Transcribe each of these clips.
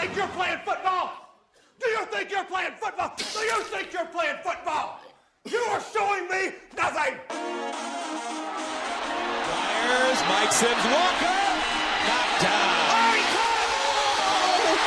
think you're playing football? Do you think you're playing football? Do you think you're playing football? You are showing me nothing. Fires, Mike Sims, Walker, knocked down. Oh, he caught it!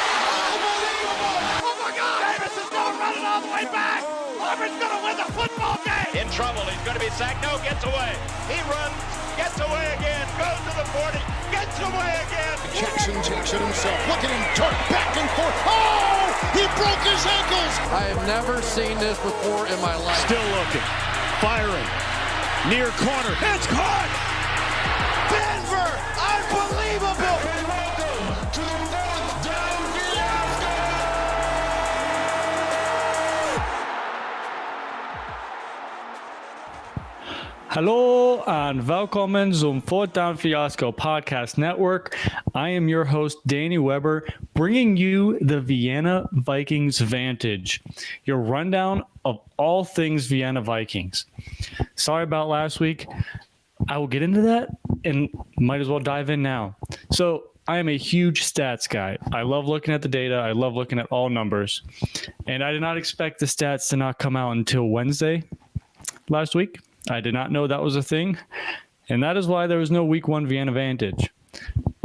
Unbelievable! Oh my God! Davis is going running all the way back. Auburn's going to win the football game. In trouble, he's going to be sacked. No, gets away. He runs, gets away again, goes to the 40, gets away again. Jackson takes it himself. Look at him dart back and forth. Oh! He broke his ankles. I have never seen this before in my life. Still looking. Firing. Near corner. It's caught! Denver! Unbelievable! And welcome to the fourth down fiasco. Hallo and welcome zum Fourth Down Fiasco Podcast Network. I am your host, Danny Weber, bringing you the Vienna Vikings Vantage, your rundown of all things Vienna Vikings. Sorry about last week. I will get into that and might as well dive in now. So I am a huge stats guy. I love looking at the data. I love looking at all numbers. And I did not expect the stats to not come out until Wednesday last week. I did not know that was a thing, and that is why there was no Week 1 Vienna Vantage.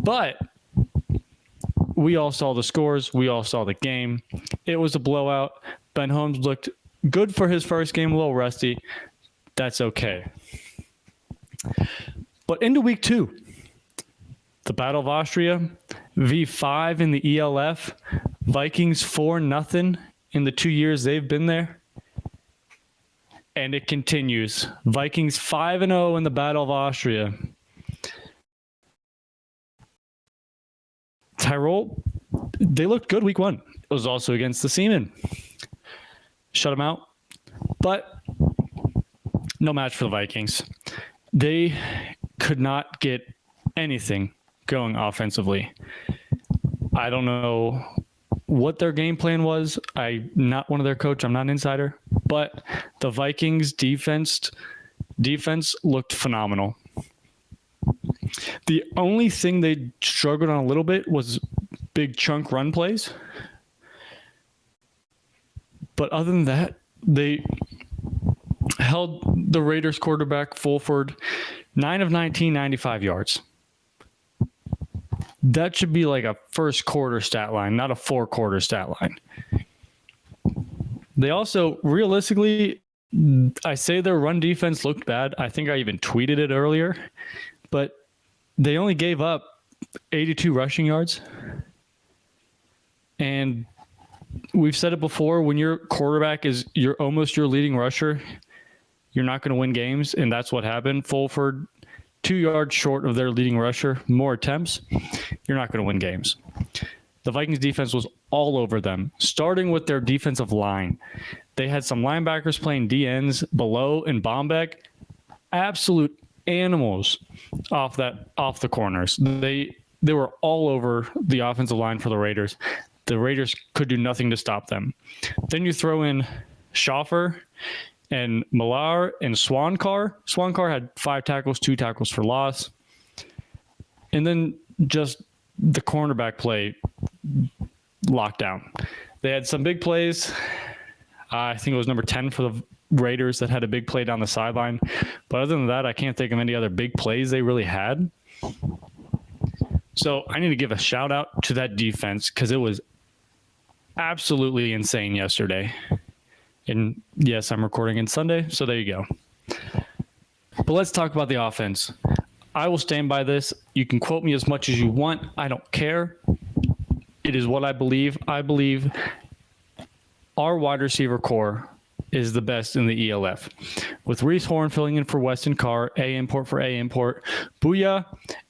But we all saw the scores. We all saw the game. It was a blowout. Ben Holmes looked good for his first game, a little rusty. That's okay. But into Week 2, the Battle of Austria, V5 in the ELF, Vikings 4-0 in the 2 years they've been there. And it continues. Vikings 5-0 in the Battle of Austria. Tirol, they looked good Week 1. It was also against the Seamen. Shut them out. But no match for the Vikings. They could not get anything going offensively. I don't know what their game plan was. I'm not one of their coach. I'm not an insider. But the Vikings defense looked phenomenal. The only thing they struggled on a little bit was big chunk run plays. But other than that, they held the Raiders quarterback Fulford 9 of 19, 95 yards. That should be like a first quarter stat line, not a 4-quarter stat line. They also, realistically, I say their run defense looked bad. I think I even tweeted it earlier. But they only gave up 82 rushing yards. And we've said it before, when your quarterback is almost your leading rusher, you're not going to win games. And that's what happened. Fulford, 2 yards short of their leading rusher, more attempts. You're not going to win games. The Vikings defense was all over them, starting with their defensive line. They had some linebackers playing DNs below and Bombeck. Absolute animals off the corners. They were all over the offensive line for the Raiders. The Raiders could do nothing to stop them. Then you throw in Schaffer and Millar and Swankar. Swankar had 5 tackles, 2 tackles for loss. And then just the cornerback play lockdown. They had some big plays. I think it was number 10 for the Raiders that had a big play down the sideline. But other than that, I can't think of any other big plays they really had. So I need to give a shout out to that defense because it was absolutely insane yesterday. And yes, I'm recording on Sunday, so there you go. But let's talk about the offense. I will stand by this. You can quote me as much as you want. I don't care. It is what I believe. I believe our wide receiver core is the best in the ELF. With Reese Horn filling in for Weston Carr, A import for A import, Booyah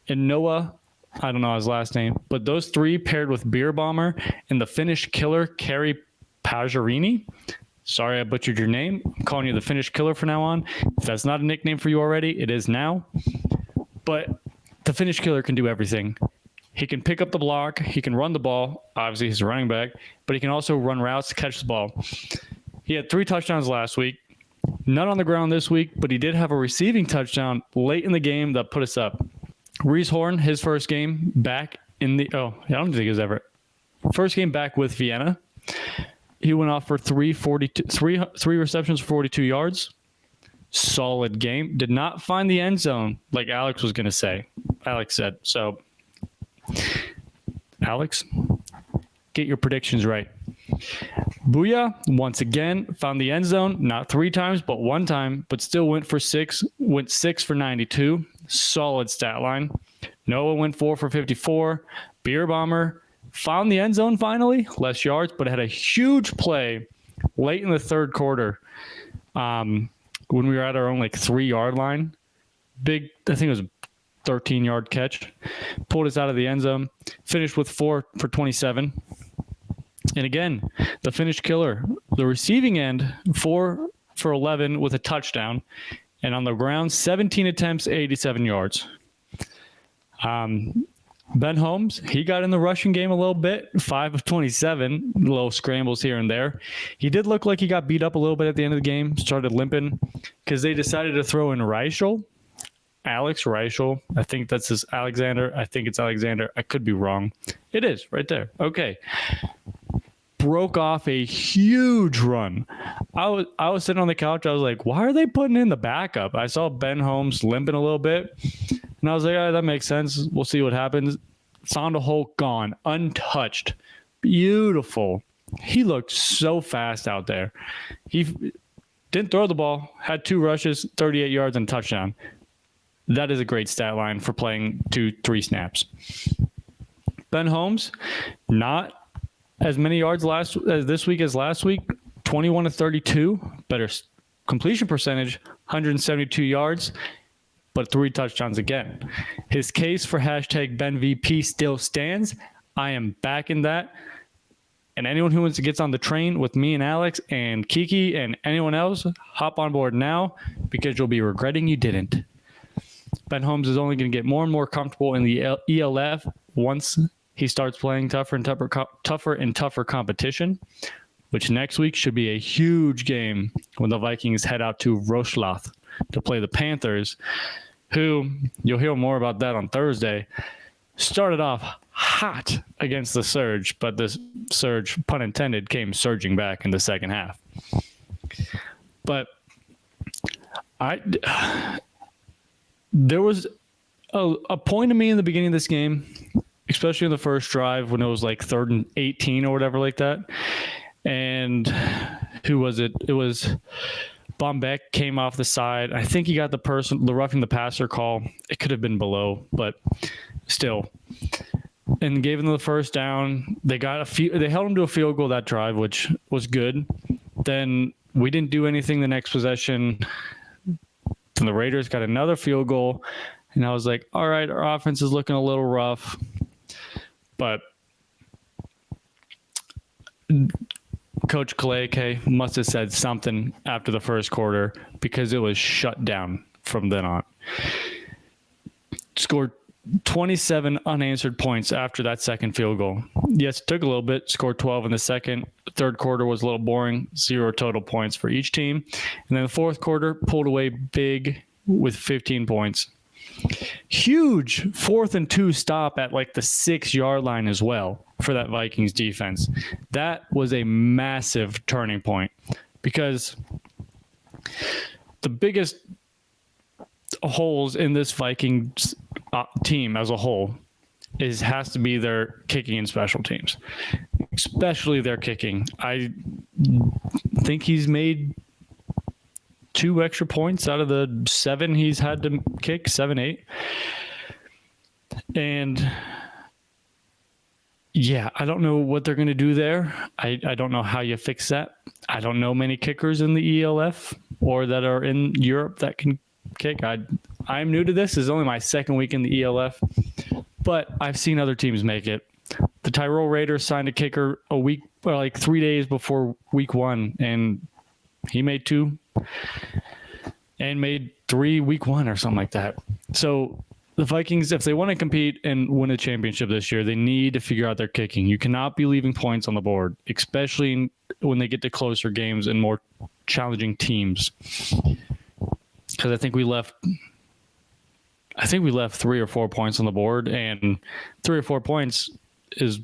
and Noah, I don't know his last name, but those three paired with Beer Bomber and the Finnish killer, Kari Pajarini. Sorry I butchered your name. I'm calling you the Finnish killer from now on. If that's not a nickname for you already, it is now. But the Finnish killer can do everything. He can pick up the block. He can run the ball. Obviously, he's a running back. But he can also run routes to catch the ball. He had 3 touchdowns last week. None on the ground this week, but he did have a receiving touchdown late in the game that put us up. Reese Horn, his first game back in the – I don't think it was ever first game back with Vienna. He went off for three receptions for 42 yards. Solid game. Did not find the end zone like Alex was going to say. Alex said. So, Alex, get your predictions right. Booyah, once again, found the end zone, not 3 times, but 1 time, but still went 6 for 92. Solid stat line. Noah went 4 for 54. Beer Bomber found the end zone finally, less yards, but had a huge play late in the third quarter when we were at our own 3-yard line. Big, I think it was a 13-yard catch. Pulled us out of the end zone. Finished with 4 for 27. And again, the finish killer. The receiving end, 4 for 11 with a touchdown. And on the ground, 17 attempts, 87 yards. Ben Holmes, he got in the rushing game a little bit, 5 of 27, little scrambles here and there. He did look like he got beat up a little bit at the end of the game, started limping, because they decided to throw in Alex Reichel. I think that's his Alexander. I think it's Alexander. I could be wrong. It is, right there. Okay. Broke off a huge run. I was sitting on the couch. I was like, why are they putting in the backup? I saw Ben Holmes limping a little bit. And I was like, all right, that makes sense. We'll see what happens. Found a hole gone, untouched. Beautiful. He looked so fast out there. He didn't throw the ball, had 2 rushes, 38 yards, and a touchdown. That is a great stat line for playing 2-3 snaps. Ben Holmes, not as many yards this week as last week, 21 to 32, better completion percentage, 172 yards. But 3 touchdowns again. His case for #BenVP still stands. I am backing that. And anyone who gets on the train with me and Alex and Kiki and anyone else, hop on board now because you'll be regretting you didn't. Ben Holmes is only going to get more and more comfortable in the ELF once he starts playing tougher and tougher competition, which next week should be a huge game when the Vikings head out to Rochelath to play the Panthers, who, you'll hear more about that on Thursday, started off hot against the Surge, but this Surge, pun intended, came surging back in the second half. But there was a point to me in the beginning of this game, especially in the first drive when it was 3rd and 18 or whatever like that. And who was it? It was Bombeck came off the side. I think he got the roughing the passer call. It could have been below, but still. And gave them the first down. They held him to a field goal that drive, which was good. Then we didn't do anything the next possession. Then the Raiders got another field goal. And I was like, all right, our offense is looking a little rough. But Coach Kaleke must have said something after the first quarter because it was shut down from then on. Scored 27 unanswered points after that second field goal. Yes, it took a little bit. Scored 12 in the second. Third quarter was a little boring. 0 total points for each team. And then the fourth quarter pulled away big with 15 points. Huge 4th and 2 stop at the 6-yard line as well for that Vikings defense. That was a massive turning point because the biggest holes in this Vikings team as a whole has to be their kicking and special teams, especially their kicking. I think he's made 2 extra points out of the 7 he's had to kick, 7, 8. And yeah, I don't know what they're going to do there. I don't know how you fix that. I don't know many kickers in the ELF or that are in Europe that can kick. I'm new to this. This is only my 2nd week in the ELF, but I've seen other teams make it. The Tirol Raiders signed a kicker a week, 3 days before week 1, and he made 2 and made 3 week 1 or something like that. So the Vikings, if they want to compete and win a championship this year, they need to figure out their kicking. You cannot be leaving points on the board, especially when they get to closer games and more challenging teams. Because I think we left 3 or 4 points on the board, and 3 or 4 points is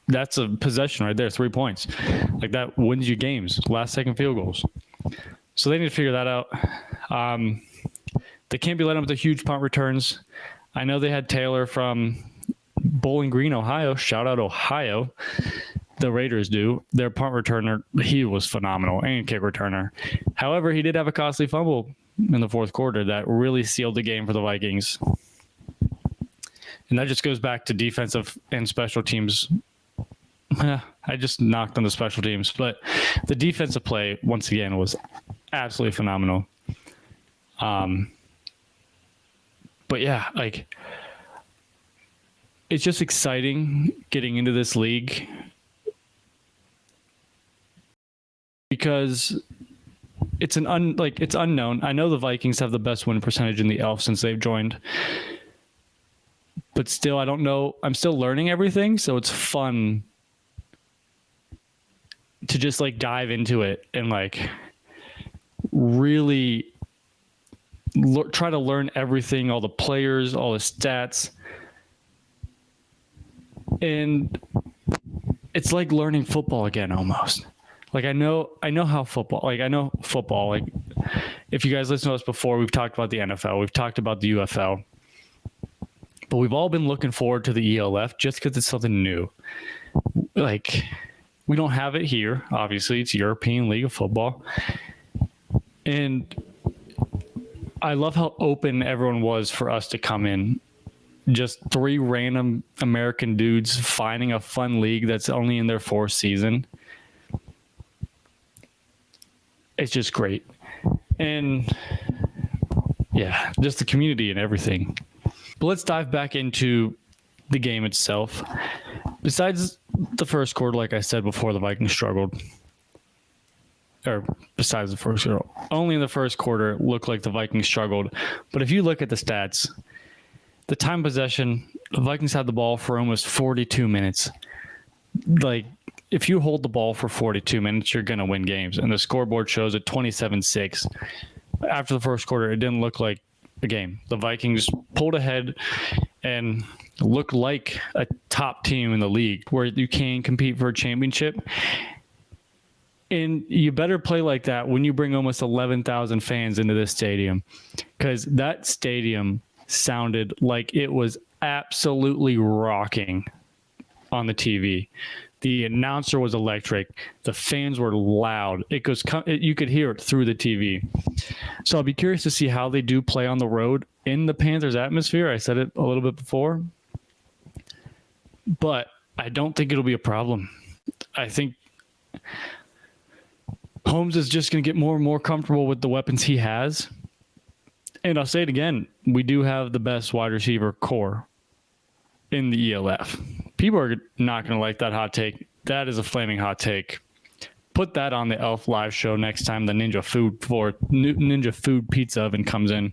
that's a possession right there, 3 points. Like that wins you games, last second field goals. So they need to figure that out. They can't be letting up with the huge punt returns. I know they had Taylor from Bowling Green, Ohio. Shout out Ohio. The Raiders do. Their punt returner, he was phenomenal, and kick returner. However, he did have a costly fumble in the fourth quarter that really sealed the game for the Vikings. And that just goes back to defensive and special teams. I just knocked on the special teams, but the defensive play, once again, was absolutely phenomenal. But yeah, like, it's just exciting getting into this league because it's it's unknown. I know the Vikings have the best win percentage in the ELF since they've joined, but still, I don't know. I'm still learning everything, so it's fun to just like dive into it and like really try to learn everything, all the players, all the stats. And it's like learning football again almost. Like I know how football, like I know football. Like if you guys listen to us before, we've talked about the NFL, we've talked about the UFL. But we've all been looking forward to the ELF just because it's something new. Like we don't have it here, obviously. It's European League of Football. And I love how open everyone was for us to come in. Just 3 random American dudes finding a fun league that's only in their 4th season. It's just great. And yeah, just the community and everything. But let's dive back into the game itself. Besides the first quarter, like I said before, the Vikings struggled. Or besides the first quarter, only in the first quarter it looked like the Vikings struggled. But if you look at the stats, the time possession, the Vikings had the ball for almost 42 minutes. Like, if you hold the ball for 42 minutes, you're going to win games. And the scoreboard shows it 27-6. After the first quarter, it didn't look like a game. The Vikings pulled ahead and looked like a top team in the league where you can compete for a championship. And you better play like that when you bring almost 11,000 fans into this stadium, because that stadium sounded like it was absolutely rocking on the TV. The announcer was electric. The fans were loud. You could hear it through the TV. So I'll be curious to see how they do play on the road in the Panthers atmosphere. I said it a little bit before, but I don't think it'll be a problem. I think Holmes is just going to get more and more comfortable with the weapons he has. And I'll say it again, we do have the best wide receiver core in the ELF. People are not going to like that hot take. That is a flaming hot take. Put that on the ELF live show next time the Ninja Food Pizza oven comes in.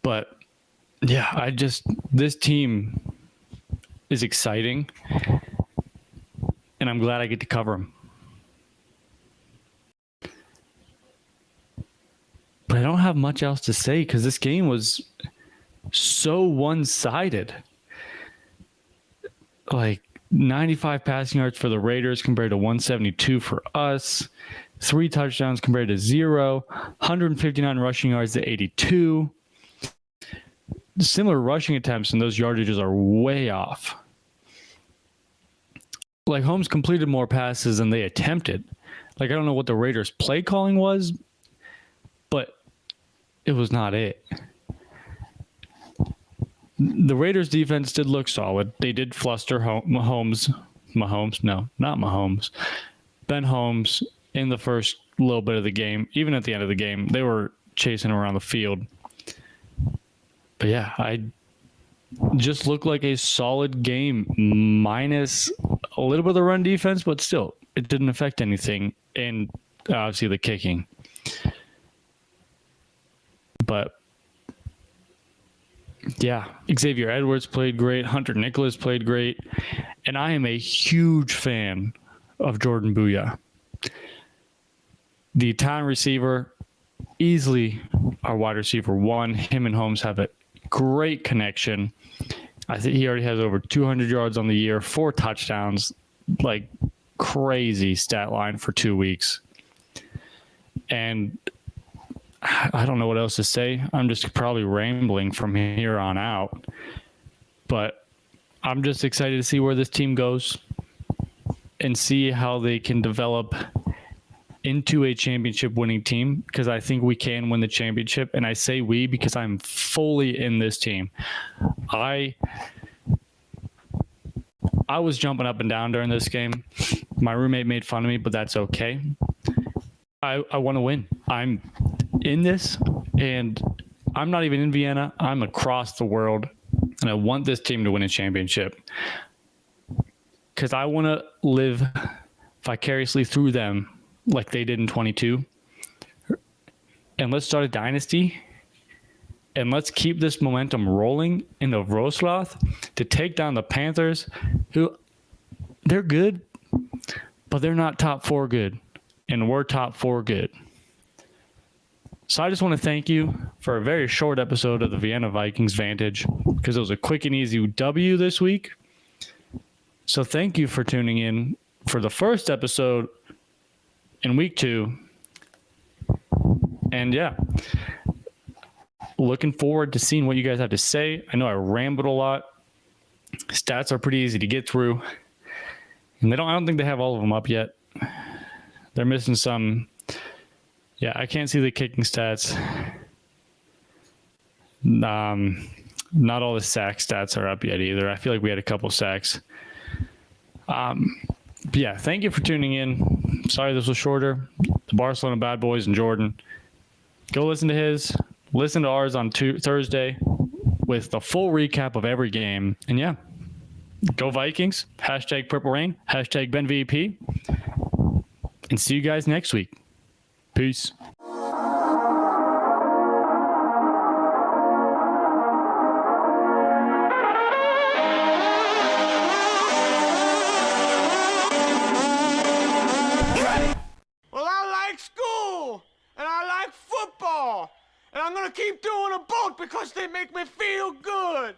But yeah, this team is exciting, and I'm glad I get to cover them. But I don't have much else to say because this game was so one-sided. Like 95 passing yards for the Raiders compared to 172 for us. 3 touchdowns compared to 0. 159 rushing yards to 82. Similar rushing attempts, and those yardages are way off. Like Holmes completed more passes than they attempted. Like I don't know what the Raiders' play calling was, but it was not it. The Raiders' defense did look solid. They did fluster Ben Holmes in the first little bit of the game. Even at the end of the game, they were chasing him around the field. But yeah, I just looked like a solid game, minus a little bit of the run defense, but still, it didn't affect anything. And obviously the kicking. But yeah, Xavier Edwards played great. Hunter Nicholas played great. And I am a huge fan of Jordan Booyah. The Italian receiver, easily our wide receiver 1. Him and Holmes have a great connection. I think he already has over 200 yards on the year, 4 touchdowns, like crazy stat line for 2 weeks. And I don't know what else to say. I'm just probably rambling from here on out. But I'm just excited to see where this team goes and see how they can develop into a championship winning team, because I think we can win the championship. And I say we because I'm fully in this team. I was jumping up and down during this game. My roommate made fun of me, but that's okay. I want to win. I'm in this, and I'm not even in Vienna. I'm across the world, and I want this team to win a championship because I want to live vicariously through them like they did in 22. And let's start a dynasty, and let's keep this momentum rolling into Wrocław to take down the Panthers, who they're good, but they're not top 4 good, and we're top 4 good. So I just want to thank you for a very short episode of the Vienna Vikings Vantage, because it was a quick and easy W this week. So thank you for tuning in for the first episode in week 2. And yeah, looking forward to seeing what you guys have to say. I know I rambled a lot. Stats are pretty easy to get through, and I don't think they have all of them up yet. They're missing some. Yeah, I can't see the kicking stats. Not all the sack stats are up yet either. I feel like we had a couple sacks. But yeah, thank you for tuning in. Sorry this was shorter. The Barcelona Bad Boys and Jordan. Go listen to his. Listen to ours on Thursday with the full recap of every game. And yeah, go Vikings. Hashtag Purple Rain. Hashtag BenVP. And see you guys next week. Peace. Well, I like school, and I like football, and I'm gonna keep doing them both because they make me feel good.